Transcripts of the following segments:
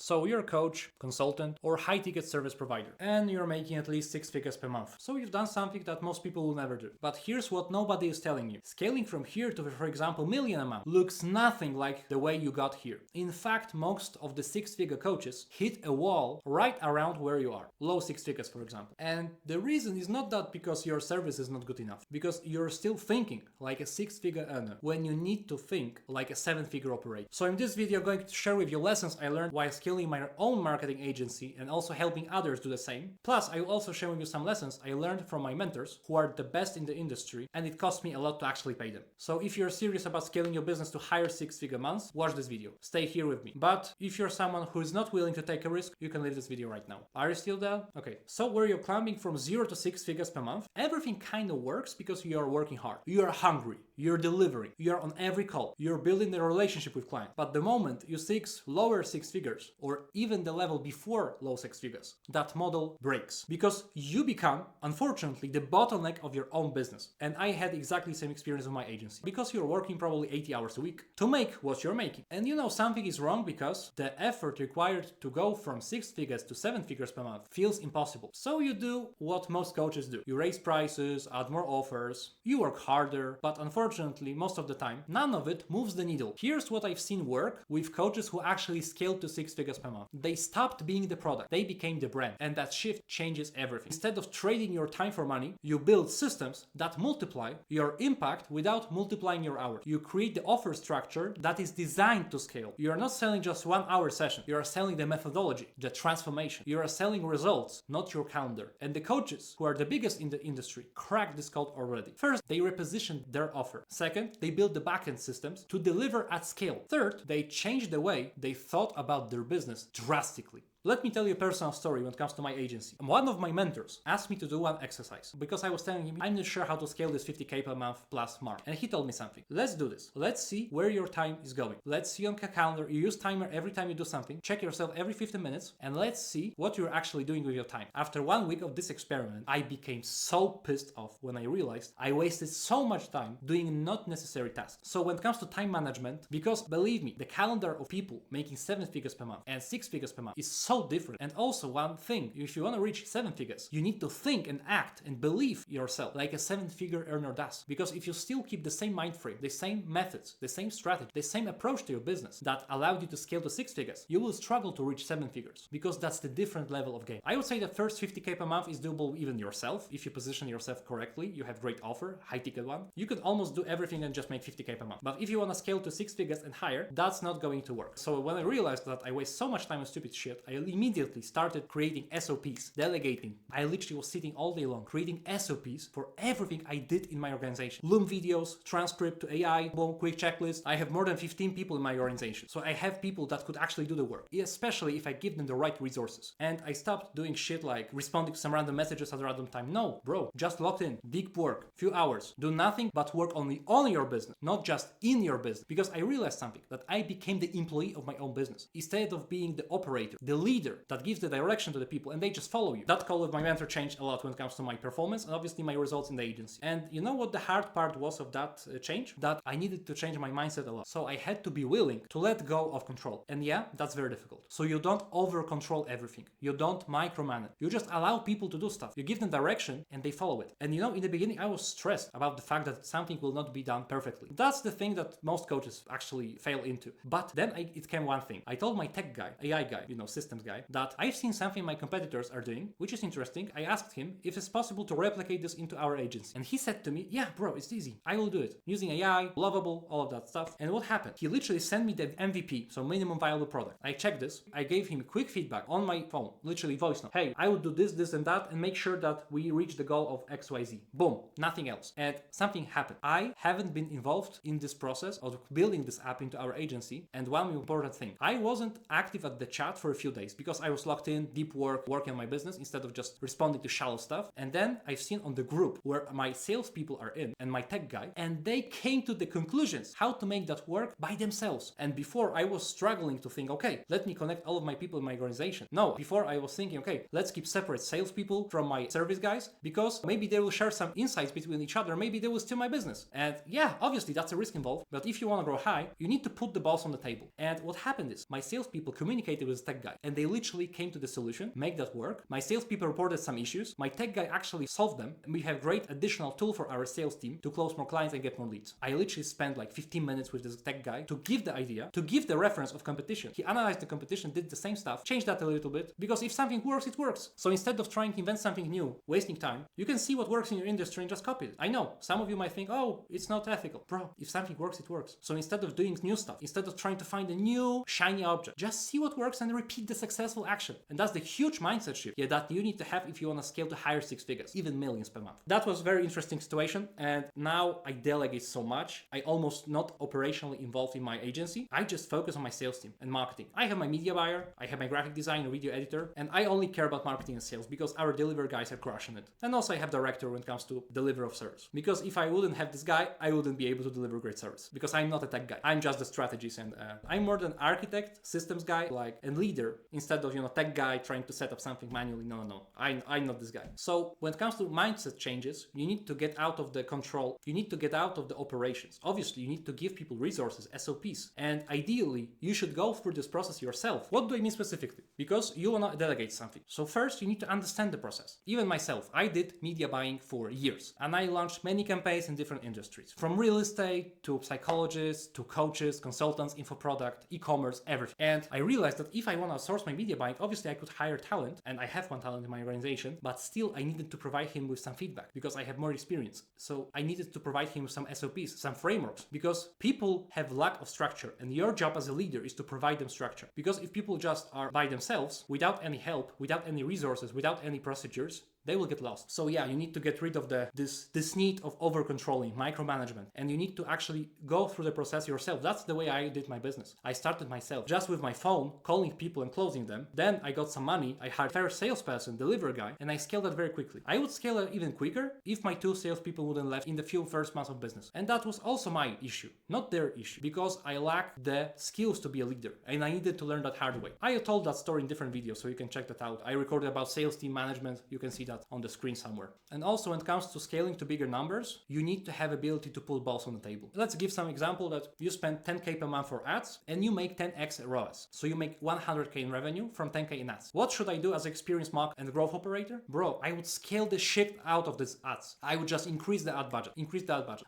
So you're a coach, consultant, or high-ticket service provider, and you're making at least 6 figures per month. So you've done something that most people will never do. But here's what nobody is telling you. Scaling from here to, for example, million amount looks nothing like the way you got here. In fact, most of the 6-figure coaches hit a wall right around where you are. Low 6 figures, for example. And the reason is not that because your service is not good enough, because you're still thinking like a 6-figure earner when you need to think like a 7-figure operator. So in this video, I'm going to share with you lessons I learned while scaling my own marketing agency and also helping others do the same. Plus, I will also share with you some lessons I learned from my mentors who are the best in the industry, and it cost me a lot to actually pay them. So if you're serious about scaling your business to higher 6-figure months, watch this video. Stay here with me. But if you're someone who is not willing to take a risk, you can leave this video right now. Are you still there? Okay. So where you're climbing from 0 to 6 figures per month, everything kind of works because you are working hard. You are hungry. You're delivering. You're on every call. You're building the relationship with clients. But the moment you seek lower 6 figures or even the level before low 6 figures, that model breaks because you become, unfortunately, the bottleneck of your own business. And I had exactly the same experience with my agency because you're working probably 80 hours a week to make what you're making. And you know something is wrong because the effort required to go from 6 figures to 7 figures per month feels impossible. So you do what most coaches do. You raise prices, add more offers, you work harder, but unfortunately, most of the time, none of it moves the needle. Here's what I've seen work with coaches who actually scaled to 6 figures per month. They stopped being the product. They became the brand. And that shift changes everything. Instead of trading your time for money, you build systems that multiply your impact without multiplying your hours. You create the offer structure that is designed to scale. You are not selling just 1 hour session. You are selling the methodology, the transformation. You are selling results, not your calendar. And the coaches who are the biggest in the industry crack this code already. First, they reposition their offer. Second, they build the backend systems to deliver at scale. Third, they change the way they thought about their business drastically. Let me tell you a personal story when it comes to my agency. One of my mentors asked me to do one exercise because I was telling him I'm not sure how to scale this 50K per month plus mark. And he told me something. Let's do this. Let's see where your time is going. Let's see on a calendar. You use timer every time you do something. Check yourself every 15 minutes and let's see what you're actually doing with your time. After 1 week of this experiment, I became so pissed off when I realized I wasted so much time doing not necessary tasks. So when it comes to time management, because believe me, the calendar of people making 7 figures per month and 6 figures per month is so different. And also one thing, if you want to reach 7 figures, you need to think and act and believe yourself like a 7-figure earner does. Because if you still keep the same mind frame, the same methods, the same strategy, the same approach to your business that allowed you to scale to 6 figures, you will struggle to reach 7 figures because that's the different level of game. I would say the first 50K per month is doable even yourself. If you position yourself correctly, you have great offer, high ticket one, you could almost do everything and just make 50K per month. But if you want to scale to 6 figures and higher, that's not going to work. So when I realized that I waste so much time on stupid shit, I immediately started creating SOPs, delegating. I literally was sitting all day long creating SOPs for everything I did in my organization. Loom videos, transcript to AI, boom, quick checklist. I have more than 15 people in my organization. So I have people that could actually do the work, especially if I give them the right resources. And I stopped doing shit like responding to some random messages at a random time. No, bro, just locked in, deep work, few hours, do nothing but work only on your business, not just in your business. Because I realized something, that I became the employee of my own business instead of being the operator, the leader that gives the direction to the people and they just follow you. That call with my mentor changed a lot when it comes to my performance and obviously my results in the agency. And you know what the hard part was of that change? That I needed to change my mindset a lot. So I had to be willing to let go of control. And yeah, that's very difficult. So you don't over control everything. You don't micromanage. You just allow people to do stuff. You give them direction and they follow it. And you know, in the beginning, I was stressed about the fact that something will not be done perfectly. That's the thing that most coaches actually fail into. But then it came one thing. I told my tech guy, AI guy, systems guy, that I've seen something my competitors are doing, which is interesting. I asked him if it's possible to replicate this into our agency. And he said to me, yeah, bro, it's easy. I will do it. Using AI, lovable, all of that stuff. And what happened? He literally sent me the MVP, so minimum viable product. I checked this. I gave him quick feedback on my phone, literally voice note. Hey, I will do this, this, and that, and make sure that we reach the goal of XYZ. Boom, nothing else. And something happened. I haven't been involved in this process of building this app into our agency. And one important thing, I wasn't active at the chat for a few days because I was locked in, deep work, working on my business instead of just responding to shallow stuff. And then I've seen on the group where my salespeople are in and my tech guy, and they came to the conclusions how to make that work by themselves. And before I was struggling to think, okay, let me connect all of my people in my organization. No, before I was thinking, okay, let's keep separate salespeople from my service guys because maybe they will share some insights between each other. Maybe they will steal my business. And yeah, obviously that's a risk involved, but if you want to grow high, you need to put the balls on the table. And what happened is my salespeople communicated with the tech guy and they literally came to the solution, make that work. My salespeople reported some issues. My tech guy actually solved them. And we have great additional tool for our sales team to close more clients and get more leads. I literally spent like 15 minutes with this tech guy to give the idea, to give the reference of competition. He analyzed the competition, did the same stuff, changed that a little bit, because if something works, it works. So instead of trying to invent something new, wasting time, you can see what works in your industry and just copy it. I know some of you might think, oh, it's not ethical. Bro, if something works, it works. So instead of doing new stuff, instead of trying to find a new shiny object, just see what works and repeat the successful action. And that's the huge mindset shift that you need to have if you want to scale to higher six figures, even millions per month. That was a very interesting situation. And now I delegate so much. I almost not operationally involved in my agency. I just focus on my sales team and marketing. I have my media buyer, I have my graphic designer, video editor, and I only care about marketing and sales because our delivery guys are crushing it. And also I have director when it comes to delivery of service. Because if I wouldn't have this guy, I wouldn't be able to deliver great service because I'm not a tech guy. I'm just the strategist and I'm more than architect, systems guy, and leader instead of, tech guy trying to set up something manually. No. I'm not this guy. So when it comes to mindset changes, you need to get out of the control. You need to get out of the operations. Obviously, you need to give people resources, SOPs. And ideally, you should go through this process yourself. What do I mean specifically? Because you want to delegate something. So first, you need to understand the process. Even myself, I did media buying for years. And I launched many campaigns in different industries. From real estate to psychologists, to coaches, consultants, info product, e-commerce, everything. And I realized that if I want to outsource my media buying, obviously I could hire talent. And I have one talent in my organization. But still, I needed to provide him with some feedback because I have more experience. So I needed to provide him with some SOPs, some frameworks, because people have lack of structure and your job as a leader is to provide them structure. Because if people just are by themselves, without any help, without any resources, without any procedures, they will get lost. So yeah, you need to get rid of this need of over controlling, micromanagement, and you need to actually go through the process yourself. That's the way I did my business. I started myself just with my phone, calling people and closing them. Then I got some money. I hired a first salesperson, delivery guy, and I scaled that very quickly. I would scale it even quicker if my two salespeople wouldn't left in the few first months of business. And that was also my issue, not their issue, because I lacked the skills to be a leader, and I needed to learn that hard way. I told that story in different videos, so you can check that out. I recorded about sales team management. You can see that on the screen somewhere. And also when it comes to scaling to bigger numbers, you need to have ability to put balls on the table. Let's give some example that you spend 10K per month for ads and you make 10x ROAS. So you make 100K in revenue from 10K in ads. What should I do as an experienced market and growth operator? Bro, I would scale the shit out of these ads. I would just increase the ad budget.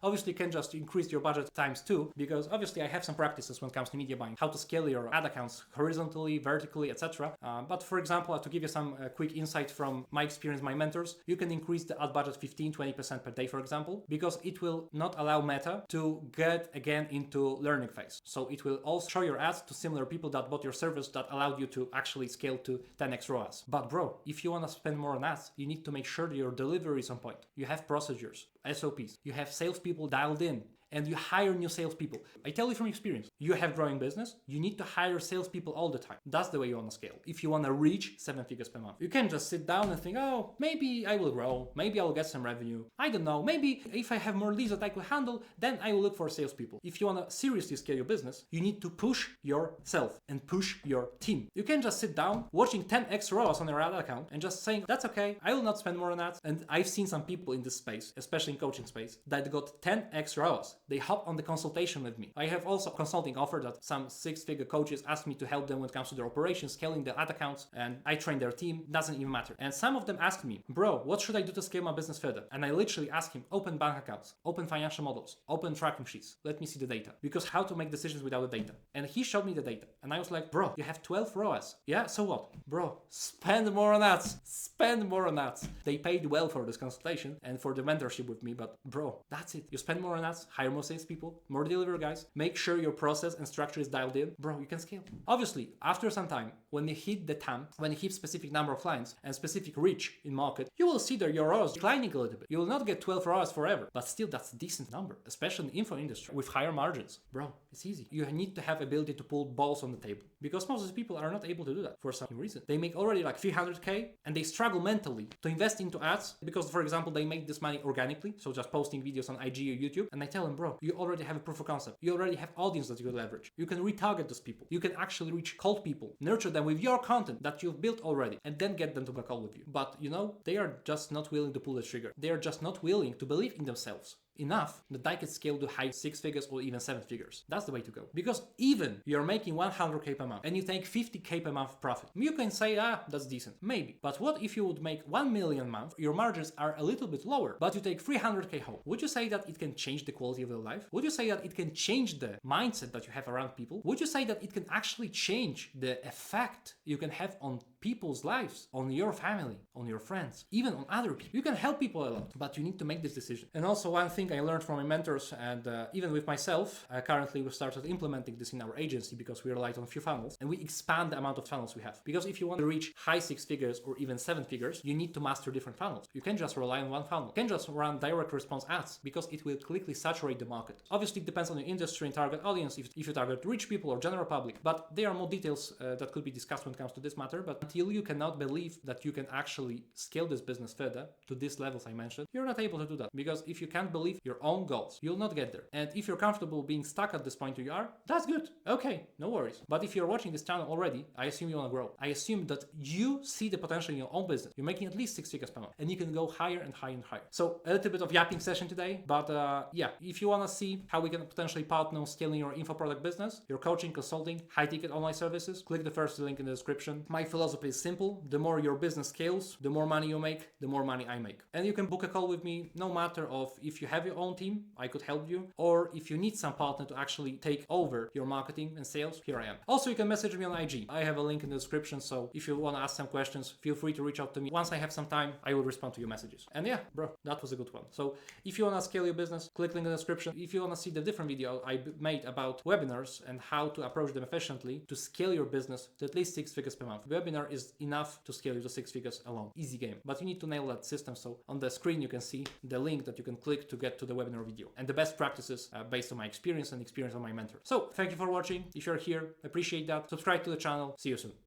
Obviously you can just increase your budget times 2 because obviously I have some practices when it comes to media buying, how to scale your ad accounts horizontally, vertically, etc. But for example, to give you some quick insight from my experience, my mentors, you can increase the ad budget 15-20% per day, for example, because it will not allow Meta to get again into learning phase. So it will also show your ads to similar people that bought your service that allowed you to actually scale to 10x ROAS. But bro, if you want to spend more on ads, you need to make sure that your delivery is on point. You have procedures, SOPs, you have salespeople dialed in, and you hire new salespeople. I tell you from experience, you have growing business, you need to hire salespeople all the time. That's the way you want to scale. If you want to reach 7 figures per month, you can't just sit down and think, oh, maybe I will grow, maybe I'll get some revenue. I don't know, maybe if I have more leads that I could handle, then I will look for salespeople. If you want to seriously scale your business, you need to push yourself and push your team. You can't just sit down watching 10x ROAS on your ad account and just saying, that's okay, I will not spend more on ads. And I've seen some people in this space, especially in coaching space, that got 10x ROAS. They hop on the consultation with me. I have also a consulting offer that some 6-figure coaches ask me to help them when it comes to their operations, scaling their ad accounts, and I train their team. Doesn't even matter. And some of them ask me, bro, what should I do to scale my business further? And I literally ask him, open bank accounts, open financial models, open tracking sheets. Let me see the data. Because how to make decisions without the data? And he showed me the data. And I was like, bro, you have 12 ROAS. Yeah, so what? Bro, spend more on ads. Spend more on ads. They paid well for this consultation and for the mentorship with me, but bro, that's it. You spend more on ads, hire more sales people, more delivery guys, make sure your process and structure is dialed in, bro, you can scale. Obviously, after some time, when you hit the TAM, when you hit specific number of clients and specific reach in market, you will see that your ROAS declining a little bit. You will not get 12 ROAS forever, but still that's a decent number, especially in the info industry with higher margins. Bro, it's easy. You need to have ability to pull balls on the table because most of the people are not able to do that for some reason. They make already like 300K and they struggle mentally to invest into ads because, for example, they make this money organically, so just posting videos on IG or YouTube, and I tell them, bro, you already have a proof of concept. You already have audience that you can leverage. You can retarget those people. You can actually reach cold people, nurture them with your content that you've built already, and then get them to call with you. But they are just not willing to pull the trigger. They are just not willing to believe in themselves. enough that I could scale to high 6 figures or even 7 figures. That's the way to go. Because even you're making 100k per month and you take 50k per month profit, you can say, that's decent. Maybe. But what if you would make 1 million a month, your margins are a little bit lower, but you take 300k home? Would you say that it can change the quality of your life? Would you say that it can change the mindset that you have around people? Would you say that it can actually change the effect you can have on people's lives, on your family, on your friends, even on other people? You can help people a lot, but you need to make this decision. And also one thing I learned from my mentors and even with myself, currently we started implementing this in our agency because we relied on a few funnels and we expand the amount of funnels we have. Because if you want to reach high 6 figures or even 7 figures, you need to master different funnels. You can't just rely on one funnel. You can't just run direct response ads because it will quickly saturate the market. Obviously, it depends on your industry and target audience, if you target rich people or general public, but there are more details that could be discussed when it comes to this matter. But until you cannot believe that you can actually scale this business further to these levels I mentioned, you're not able to do that. Because if you can't believe your own goals, you'll not get there. And if you're comfortable being stuck at this point you are, that's good. Okay, no worries. But if you're watching this channel already, I assume you want to grow. I assume that you see the potential in your own business. You're making at least 6 figures per month and you can go higher and higher and higher. So a little bit of yapping session today, but yeah, if you want to see how we can potentially partner scaling your info product business, your coaching, consulting, high ticket online services, click the first link in the description. My philosophy is simple. The more your business scales, the more money you make, the more money I make. And you can book a call with me no matter of if you have your own team, I could help you, or if you need some partner to actually take over your marketing and sales, here I am. Also, you can message me on IG. I have a link in the description, so if you want to ask some questions, feel free to reach out to me. Once I have some time, I will respond to your messages. And yeah, bro, that was a good one. So if you want to scale your business, click link in the description. If you want to see the different video I made about webinars and how to approach them efficiently to scale your business to at least 6 figures per month. Webinar is enough to scale you to 6 figures alone. Easy game. But you need to nail that system. So on the screen, you can see the link that you can click to get to the webinar video and the best practices based on my experience and experience of my mentor. So thank you for watching. If you're here, appreciate that. Subscribe to the channel. See you soon.